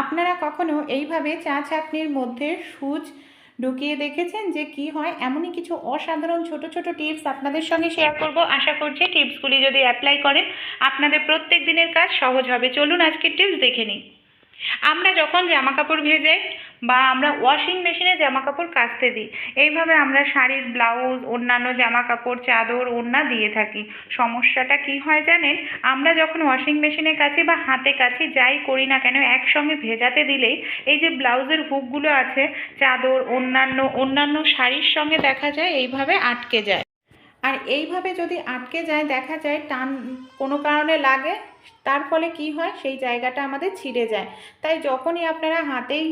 আপনারা কখনো এইভাবে চা ছাঁকনির মধ্যে সুচ ঢুকিয়ে দেখেছেন যে কি হয়? এমনই কিছু অসাধারণ ছোট ছোট টিপস আপনাদের সঙ্গে শেয়ার করব। আশা করছি টিপসগুলি যদি অ্যাপ্লাই করেন আপনাদের প্রত্যেক দিনের কাজ সহজ হবে। চলুন আজকের টিপস দেখে নিই। আমরা যখন জামা কাপড় ভেজাই বা আমরা ওয়াশিং মেশিনে জামা কাপড় কাচতে দিই, এইভাবে আমরা শাড়ির ব্লাউজ, অন্যান্য জামা কাপড়, চাদর, ওড়না দিয়ে থাকি। সমস্যাটা কি হয় জানেন? আমরা যখন ওয়াশিং মেশিনে কাচি বা হাতে কাচি, যাই করি না কেন, একসঙ্গে ভেজাতে দিলেই এই যে ব্লাউজের হুকগুলো আছে, চাদর, অন্যান্য শাড়ির সঙ্গে দেখা যায় এইভাবে আটকে যায়। আর এইভাবে যদি আটকে যায়, দেখা যায় টান কোনো কারণে লাগে, তার ফলে কি হয়? সেই জায়গাটা আমাদের ছিঁড়ে যায়। তাই যখনই আপনারা হাতেই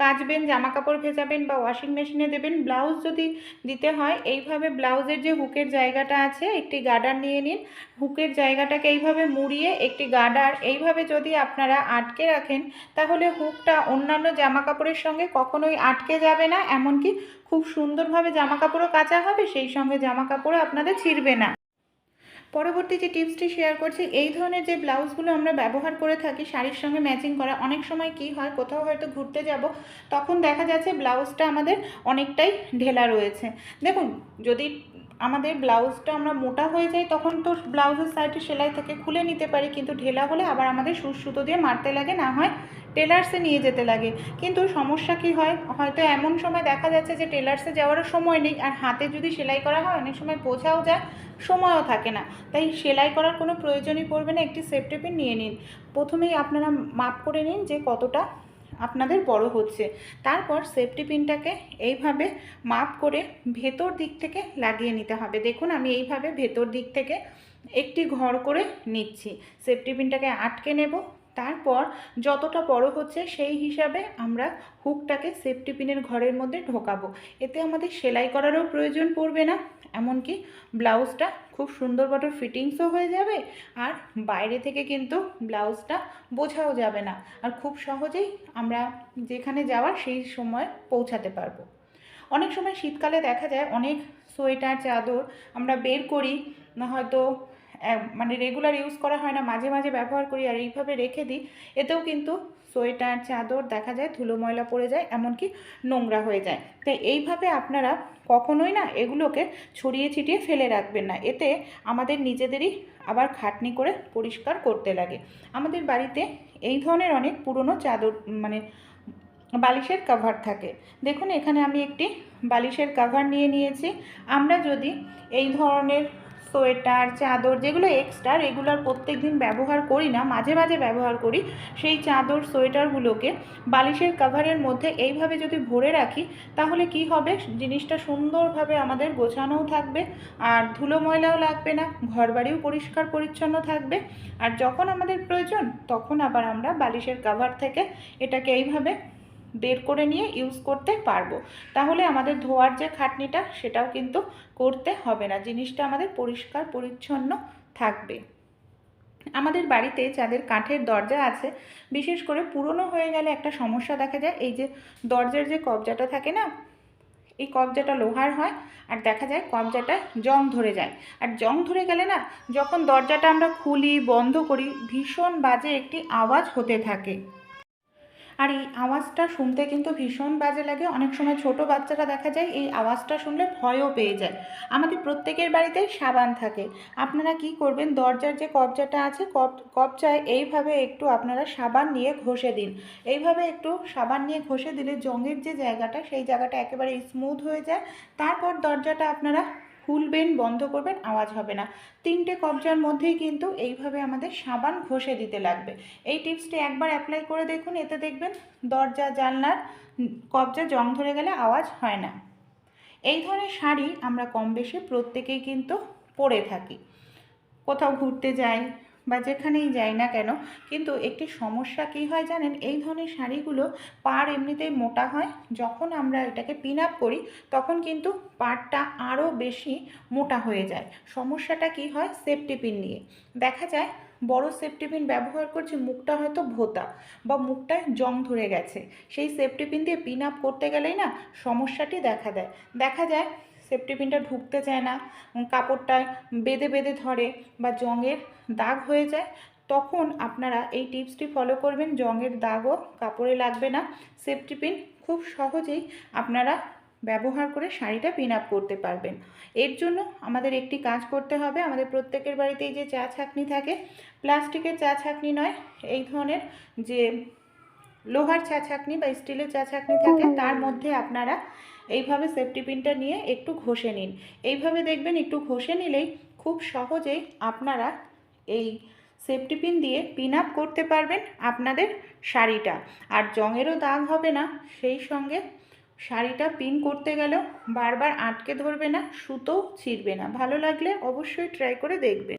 কাচবেন, জামা কাপড় ভেজাবেন বা ওয়াশিং মেশিনে দেবেন, ব্লাউজ যদি দিতে হয়, এইভাবে ব্লাউজের যে হুকের জায়গাটা আছে, একটি গার্ডার নিয়ে নিন। হুকের জায়গাটাকে এইভাবে মুড়িয়ে একটি গার্ডার এইভাবে যদি আপনারা আটকে রাখেন, তাহলে হুকটা অন্যান্য জামা কাপড়ের সঙ্গে কখনোই আটকে যাবে না। এমনকি খুব সুন্দরভাবে জামা কাপড়ও কাচা হবে, সেই সঙ্গে জামা কাপড়ও আপনাদের ছিঁড়বে না। পরবর্তী যে টিপসটি শেয়ার করছি, এই ধরনের যে ব্লাউজগুলো আমরা ব্যবহার করে থাকি শাড়ির সঙ্গে ম্যাচিং করা, অনেক সময় কি হয়, কোথাও হয়তো ঘুরতে যাব, তখন দেখা যাচ্ছে ব্লাউজটা আমাদের অনেকটাই ঢেলা রয়েছে। দেখুন, যদি আমাদের ব্লাউজটা আমরা মোটা হয়ে যায়, তখন তো ব্লাউজের সাইডে সেলাই থেকে খুলে নিতে পারি, কিন্তু ঢেলা হলে আবার আমাদের সুতো দিয়ে মারতে লাগে, না হয় টেলার্সে নিয়ে যেতে লাগে। কিন্তু সমস্যা কি হয়, হয়তো এমন সময় দেখা যাচ্ছে যে টেলার্সে যাওয়ারও সময় নেই, আর হাতে যদি সেলাই করা হয় অনেক সময় বোঝাও যায়, সময়ও থাকে না। তাই সেলাই করার কোনো প্রয়োজনই পড়বে না। একটি সেফটি পিন নিয়ে নিন। প্রথমেই আপনারা মাপ করে নিন যে কতটা আপনাদের বড় হচ্ছে। তারপর সেফটি পিনটাকে এইভাবে মাপ করে ভেতর দিক থেকে লাগিয়ে নিতে হবে। দেখুন, আমি এইভাবে ভেতর দিক থেকে একটি ঘর করে নিচ্ছি। সেফটি পিনটাকে আটকে নেব। তারপর যতটা বড় হচ্ছে সেই হিসাবে আমরা হুকটাকে সেফটি পিনের ঘরের মধ্যে ঢোকাবো। এতে আমাদের সেলাই করারও প্রয়োজন পড়বে না, এমনকি ব্লাউজটা খুব সুন্দর মতো ফিটিংসও হয়ে যাবে, আর বাইরে থেকে কিন্তু ব্লাউজটা বোঝাও যাবে না, আর খুব সহজেই আমরা যেখানে যাওয়ার সেই সময় পৌঁছাতে পারবো। অনেক সময় শীতকালে দেখা যায় অনেক সোয়েটার, চাদর আমরা বের করি, না হয়তো মানে রেগুলার ইউজ করা হয় না, মাঝে মাঝে ব্যবহার করি আর এইভাবে রেখে দিই। এতেও কিন্তু সোয়েটার, চাদর দেখা যায় ধুলো ময়লা পড়ে যায়, এমনকি নোংরা হয়ে যায়। তাই এইভাবে আপনারা কখনোই না এগুলোকে ছড়িয়ে ছিটিয়ে ফেলে রাখবেন না, এতে আমাদের নিজেদেরই আবার খাটনি করে পরিষ্কার করতে লাগে। আমাদের বাড়িতে এই ধরনের অনেক পুরনো চাদর, মানে বালিশের কভার থাকে। দেখুন, এখানে আমি একটি বালিশের কভার নিয়ে নিয়েছি। আমরা যদি এই ধরনের সোয়েটার, চাদর, যেগুলো এক্সট্রা রেগুলার প্রত্যেক দিন ব্যবহার করি না, মাঝে মাঝে ব্যবহার করি, সেই চাদর, সোয়েটারগুলোকে বালিশের কভারের মধ্যে এইভাবে যদি ভরে রাখি, তাহলে কি হবে? জিনিসটা সুন্দরভাবে আমাদের গোছানোও থাকবে, আর ধুলো ময়লাও লাগবে না, ঘরবাড়িও পরিষ্কার পরিচ্ছন্ন থাকবে। আর যখন আমাদের প্রয়োজন, তখন আবার আমরা বালিশের কভার থেকে এটাকে এইভাবে বের করে নিয়ে ইউজ করতে পারবো। তাহলে আমাদের ধোয়ার যে খাটনিটা, সেটাও কিন্তু করতে হবে না, জিনিসটা আমাদের পরিষ্কার পরিচ্ছন্ন থাকবে। আমাদের বাড়িতে যাদের কাঠের দরজা আছে, বিশেষ করে পুরনো হয়ে গেলে একটা সমস্যা দেখা যায়, এই যে দরজার যে কবজাটা থাকে না, এই কবজাটা লোহার হয়, আর দেখা যায় কবজাটা জং ধরে যায়। আর জং ধরে গেলে না, যখন দরজাটা আমরা খুলি, বন্ধ করি, ভীষণ বাজে একটি আওয়াজ হতে থাকে। আর এই আওয়াজটা শুনতে কিন্তু ভীষণ বাজে লাগে। অনেক সময় ছোট বাচ্চারা দেখা যায় এই আওয়াজটা শুনলে ভয়ও পেয়ে যায়। আমাদের প্রত্যেকের বাড়িতে সাবান থাকে। আপনারা কি করবেন, দরজার যে কবজাটা আছে, কবজায় এইভাবে একটু আপনারা সাবান নিয়ে ঘষে দিন। এইভাবে একটু সাবান নিয়ে ঘষে দিলে জংয়ের যে জায়গাটা, সেই জায়গাটা একেবারে স্মুথ হয়ে যায়। তারপর দরজাটা আপনারা খুলবেন, বন্ধ করবেন, আওয়াজ হবে না। 3টে কবজার মধ্যেই কিন্তু এইভাবে আমাদের সাবান ঘষে দিতে লাগবে। এই টিপসটি একবার অ্যাপ্লাই করে দেখুন, এতে দেখবেন দরজা, জানলার কবজা জং ধরে গেলে আওয়াজ হয় না। এই ধরনের শাড়ি আমরা কম বেশি প্রত্যেকেই কিন্তু পরে থাকি, কোথাও ঘুরতে যাই বা যেখানেই যাই না কেন। কিন্তু একটি সমস্যা কী হয় জানেন? এই ধরনের শাড়িগুলো পাড় এমনিতেই মোটা হয়, যখন আমরা এটাকে পিন আপ করি, তখন কিন্তু পাড়টা আরও বেশি মোটা হয়ে যায়। সমস্যাটা কী হয়? সেফটি পিন নিয়ে দেখা যায় বড় সেফটি পিন ব্যবহার করছি, মুখটা হয়তো ভোঁতা বা মুখটায় জং ধরে গেছে, সেই সেফটি পিন দিয়ে পিন আপ করতে গেলেই না সমস্যাটি দেখা যায় সেফটি পিনটা ঢুকতে চায় না, কাপড়টায় বেঁধে বেঁধে ধরে বা জংয়ের দাগ হয়ে যায়। তখন আপনারা এই টিপসটি ফলো করবেন, জংয়ের দাগও কাপড়ে লাগবে না। সেফটি পিন খুব সহজেই আপনারা ব্যবহার করে শাড়িটা পিন আপ করতে পারবেন। এর জন্য আমাদের একটি কাজ করতে হবে। আমাদের প্রত্যেকের বাড়িতেই যে চা ছাঁকনি থাকে, প্লাস্টিকের চা ছাঁকনি নয়, এই ধরনের যে লোহার চা ছাঁকনি বা স্টিলের চা ছাঁকনি থাকে, তার মধ্যে আপনারা এইভাবে সেফটি পিনটা নিয়ে একটু ঘষে নিন। এইভাবে দেখবেন একটু ঘষে নিলেই খুব সহজেই আপনারা এই সেফটি পিন দিয়ে পিন আপ করতে পারবেন আপনাদের শাড়িটা, আর জংয়েরও দাগ হবে না। সেই সঙ্গে শাড়িটা পিন করতে গেলেও বারবার আটকে ধরবে না, সুতোও ছিঁড়বে না। ভালো লাগলে অবশ্যই ট্রাই করে দেখবেন।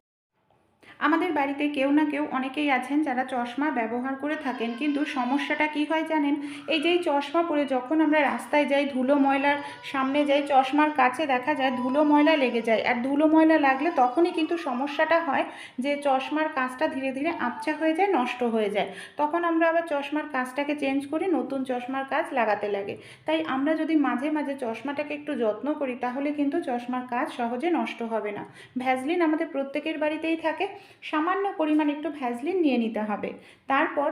আমাদের বাড়িতে কেউ না কেউ অনেকেই আছেন যারা চশমা ব্যবহার করে থাকেন, কিন্তু সমস্যাটা কি হয় জানেন? এই যে চশমা পরে যখন আমরা রাস্তায় যাই, ধুলো ময়লার সামনে যাই, চশমার কাছে দেখা যায় ধুলো ময়লা লেগে যায়। আর ধুলো ময়লা লাগলে তখনই কিন্তু সমস্যাটা হয় যে চশমার কাঁচটা ধীরে ধীরে আবছা হয়ে যায়, নষ্ট হয়ে যায়। তখন আমরা আবার চশমার কাঁচটাকে চেঞ্জ করি, নতুন চশমার কাঁচ লাগাতে লাগে। তাই আমরা যদি মাঝে মাঝে চশমাটাকে একটু যত্ন করি, তাহলে কিন্তু চশমার কাঁচ সহজে নষ্ট হবে না। ভ্যাসলিন আমাদের প্রত্যেকের বাড়িতেই থাকে। সামান্য পরিমাণ একটু ভ্যাসলিন নিয়ে নিতে হবে। তারপর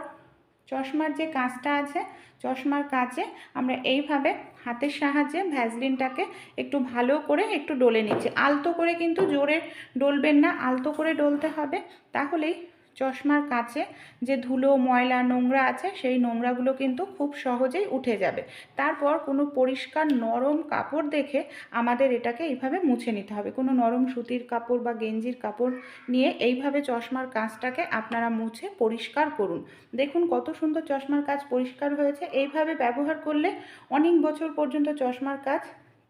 চশমার যে কাঁচটা আছে, চশমার কাঁচে আমরা এইভাবে হাতের সাহায্যে ভ্যাসলিনটাকে একটু ভালো করে একটু ডলে নিচ্ছি। আলতো করে কিন্তু জোরে ডলবেন না, আলতো করে ডলতে হবে। তাহলেই চশমার কাছে যে ধুলো ময়লা নোংরা আছে, সেই নোংরাগুলো কিন্তু খুব সহজেই উঠে যাবে। তারপর কোনো পরিষ্কার নরম কাপড় দেখে আমাদের এটাকে এইভাবে মুছে নিতে হবে। কোনো নরম সুতির কাপড় বা গেঞ্জির কাপড় নিয়ে এইভাবে চশমার কাঁচটাকে আপনারা মুছে পরিষ্কার করুন। দেখুন কত সুন্দর চশমার কাঁচ পরিষ্কার হয়েছে। এইভাবে ব্যবহার করলে অনেক বছর পর্যন্ত চশমার কাঁচ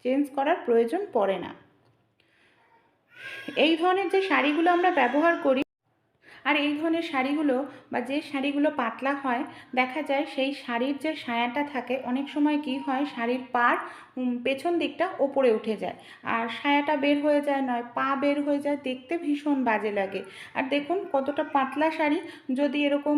চেঞ্জ করার প্রয়োজন পড়ে না। এই ধরনের যে শাড়িগুলো আমরা ব্যবহার করি, আর এই ধরনের শাড়িগুলো বা যে শাড়িগুলো পাতলা হয়, দেখা যায় সেই শাড়ির যে সায়াটা থাকে, অনেক সময় কি হয় শাড়ির পার পেছন দিকটা ওপরে উঠে যায়, আর সায়াটা বের হয়ে যায়, নয় পা বের হয়ে যায়, দেখতে ভীষণ বাজে লাগে। আর দেখুন কতটা পাতলা শাড়ি, যদি এরকম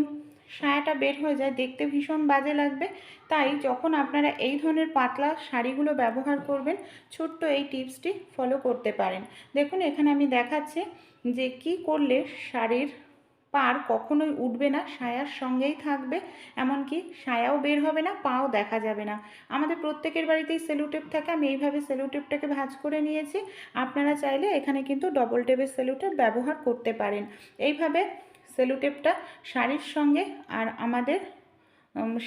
সায়াটা বের হয়ে যায় দেখতে ভীষণ বাজে লাগবে। তাই যখন আপনারা এই ধরনের পাতলা শাড়িগুলো ব্যবহার করবেন, ছোট্ট এই টিপসটি ফলো করতে পারেন। দেখুন এখানে আমি দেখাচ্ছি যে কি করলে শাড়ির পার কখনোই উঠবে না, সায়ার সঙ্গেই থাকবে, এমনকি সায়াও বের হবে না, পাও দেখা যাবে না। আমাদের প্রত্যেকের বাড়িতেই সেলোটেপ থাকে। আমি এইভাবে সেলোটেপটাকে ভাঁজ করে নিয়েছি। আপনারা চাইলে এখানে কিন্তু ডবল টেপের সেলোটেপ ব্যবহার করতে পারেন। এইভাবে সেলোটেপটা শাড়ির সঙ্গে আর আমাদের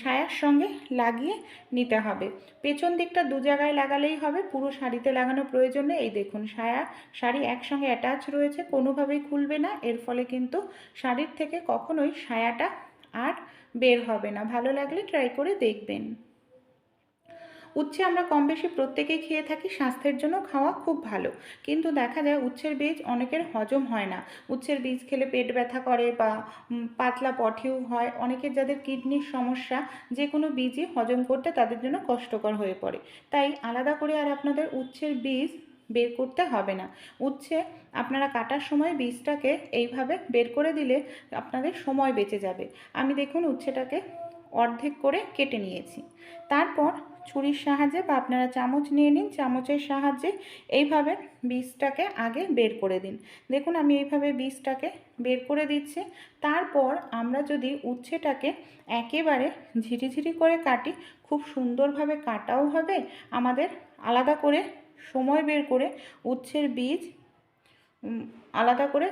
সায়ার সঙ্গে লাগিয়ে নিতে হবে। পেছন দিকটা দু জায়গায় লাগালেই হবে, পুরো শাড়িতে লাগানোর প্রয়োজন নেই। এই দেখুন শাড়ি একসঙ্গে অ্যাটাচ রয়েছে, কোনোভাবেই খুলবে না। এর ফলে কিন্তু শাড়ির থেকে কখনোই সায়াটা আর বের হবে না। ভালো লাগলে ট্রাই করে দেখবেন। উচ্ছে আমরা কম বেশি প্রত্যেকেই খেয়ে থাকি, স্বাস্থ্যের জন্য খাওয়া খুব ভালো। কিন্তু দেখা যায় উচ্ছের বীজ অনেকের হজম হয় না। উচ্ছের বীজ খেলে পেট ব্যথা করে বা পাতলা পটিও হয়। অনেকের যাদের কিডনির সমস্যা, যে কোনো বীজই হজম করতে তাদের জন্য কষ্টকর হয়ে পড়ে। তাই আলাদা করে আর আপনাদের উচ্ছের বীজ বের করতে হবে না। উচ্ছে আপনারা কাটার সময় বীজটাকে এইভাবে বের করে দিলে আপনাদের সময় বেঁচে যাবে। আমি দেখুন উচ্ছেটাকে অর্ধেক করে কেটে নিয়েছি। তারপর ছুরির সাহায্যে বা আপনারা চামচ নিয়ে নিন, চামচের সাহায্যে এইভাবে বীজটাকে আগে বের করে দিন। দেখুন আমি এইভাবে বীজটাকে বের করে দিচ্ছি। তারপর আমরা যদি উচ্ছেটাকে একেবারে ঝিরিঝিরি করে কাটি, খুব সুন্দরভাবে কাটাও হবে। আমাদের আলাদা করে সময় বের করে উচ্ছের বীজ আলাদা করে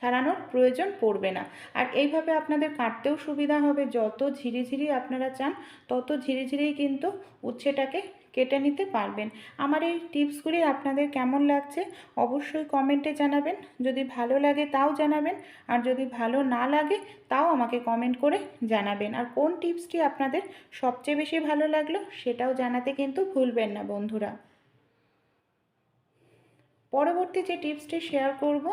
ছাড়ানোর প্রয়োজন পড়বে না। আর এইভাবে আপনাদের কাটতেও সুবিধা হবে। যত ঝিরিঝিরি আপনারা চান তত ঝিরিঝিরিই কিন্তু উচ্ছেটাকে কেটে নিতে পারবেন। আমার এই টিপসগুলি আপনাদের কেমন লাগছে অবশ্যই কমেন্টে জানাবেন। যদি ভালো লাগে তাও জানাবেন, আর যদি ভালো না লাগে তাও আমাকে কমেন্ট করে জানাবেন। আর কোন টিপসটি আপনাদের সবচেয়ে বেশি ভালো লাগলো সেটাও জানাতে কিন্তু ভুলবেন না বন্ধুরা। পরবর্তী যে টিপসটি শেয়ার করব,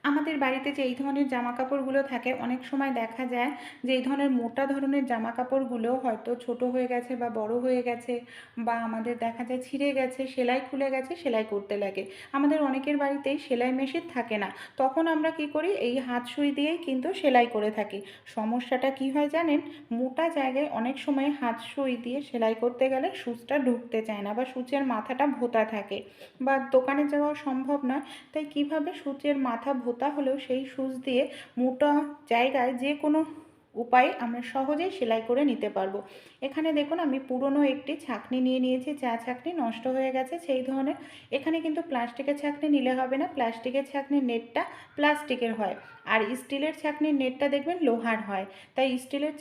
আমাদের বাড়িতে যে এই ধরনের জামা কাপড়গুলো থাকে, অনেক সময় দেখা যায় যে এই ধরনের মোটা ধরনের জামা কাপড়গুলো হয়তো ছোট হয়ে গেছে বা বড় হয়ে গেছে, বা আমাদের দেখা যায় ছিঁড়ে গেছে, সেলাই খুলে গেছে, সেলাই করতে লাগে। আমাদের অনেকের বাড়িতেই সেলাই মেশিন থাকে না। তখন আমরা কি করি, এই হাত সুই দিয়েই কিন্তু সেলাই করে থাকি। সমস্যাটা কি হয় জানেন? মোটা জায়গায় অনেক সময় হাত সুই দিয়ে সেলাই করতে গেলে সূচটা ঢুকতে চায় না, বা সূচের মাথাটা ভোঁতা থাকে, বা দোকানে যাওয়া সম্ভব নয়। তাই কিভাবে সূচের মাথা ভোঁতা হলেও সেই সুচ দিয়ে মোটা জায়গায় যে কোনো উপায়ে আমরা সহজেই সেলাই করে নিতে পারবো। এখানে দেখুন আমি পুরনো একটি ছাঁকনি নিয়ে নিয়েছি, চা ছাঁকনি নষ্ট হয়ে গেছে সেই ধরনের। এখানে কিন্তু প্লাস্টিকের ছাঁকনি নিলে হবে না, প্লাস্টিকের ছাঁকনির নেটটা প্লাস্টিকের হয় আর স্টিলের ছাঁকনির নেটটা দেখবেন লোহার হয়। তাই স্টিলের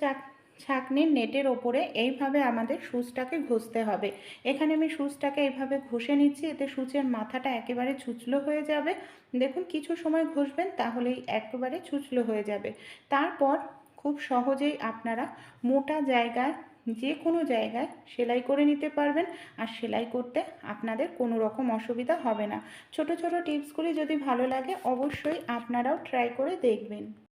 ছাঁকনির নেটের ওপরে এইভাবে আমাদের সুচটাকে ঘষতে হবে। এখানে আমি সুচটাকে এইভাবে ঘষে নিচ্ছি, এতে সুচের মাথাটা একেবারে ছুঁচলো হয়ে যাবে। দেখুন কিছু সময় ঘষবেন তাহলেই একেবারে ছুঁচলো হয়ে যাবে। তারপর খুব সহজেই আপনারা মোটা জায়গায় যে কোনো জায়গায় সেলাই করে নিতে পারবেন আর সেলাই করতে আপনাদের কোনো রকম অসুবিধা হবে না। ছোট ছোট টিপসগুলি যদি ভালো লাগে অবশ্যই আপনারাও ট্রাই করে দেখবেন।